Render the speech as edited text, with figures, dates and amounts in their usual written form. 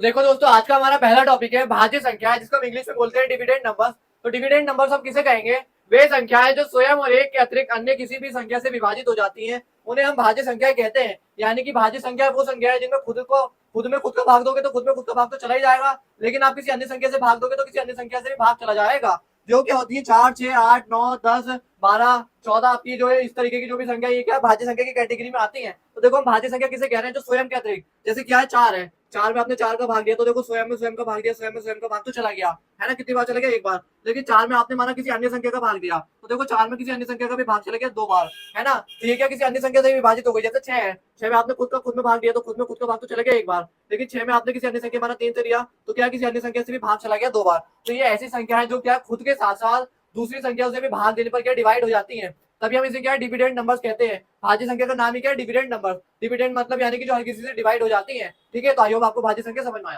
देखो दोस्तों, आज का हमारा पहला टॉपिक है भाज्य संख्या, जिसको हम इंग्लिश में बोलते हैं डिविडेंड नंबर्स। तो डिविडेंड नंबर्स हम किसे कहेंगे? वे संख्याएं जो स्वयं और एक के अतिरिक्त अन्य किसी भी संख्या से विभाजित हो जाती हैं, उन्हें हम भाज्य संख्या कहते हैं। यानी कि भाज्य संख्या वो संख्या है जिनमें खुद का भाग दोगे तो खुद में खुद का भाग तो चला ही जाएगा, लेकिन आप किसी अन्य संख्या से भाग दोगे तो किसी अन्य संख्या से भी भाग चला जाएगा। जो क्या होती है 4, 6, 8, 9, 10, 12, 14, आपकी जो है इस तरीके की जो भी संख्या, ये क्या भाज्य संख्या की कैटेगरी में आती है। तो देखो हम भाज्य संख्या किसे कह रहे हैं? जो स्वयं के अतिरिक्त, जैसे क्या है 4 है, 4 में आपने 4 का भाग दिया तो देखो स्वयं में स्वयं का भाग दिया, स्वयं में स्वयं का भाग तो चला गया है ना। कितनी बार चला गया? एक बार। लेकिन 4 में आपने माना किसी अन्य संख्या का भाग दिया तो देखो 4 में किसी अन्य संख्या का भी भाग चला गया 2 बार, है ना। तो ये क्या किसी अन्य संख्या से विभाजित हो गई। जैसे 6 है, 6 में आपने खुद में भाग दिया तो खुद में खुद का भाग तो चला गया एक बार, लेकिन 6 में आपने किसी अन्य संख्या माना 3 से दिया तो क्या किसी अन्य संख्या से भी भाग चला गया 2 बार। तो ये ऐसी संख्या है जो क्या खुद के साथ साथ दूसरी संख्या से भी भाग देने पर क्या डिवाइड हो जाती है। तभी हम इसे क्या डिविडेंड नंबर्स कहते हैं। भाज्य संख्या का नाम ही क्या है? Dividend number. डिविडेंड मतलब यानी कि जो हर किसी से डिवाइड हो जाती है। ठीक है, तो आई होप आपको भाज्य संख्या समझ में आया।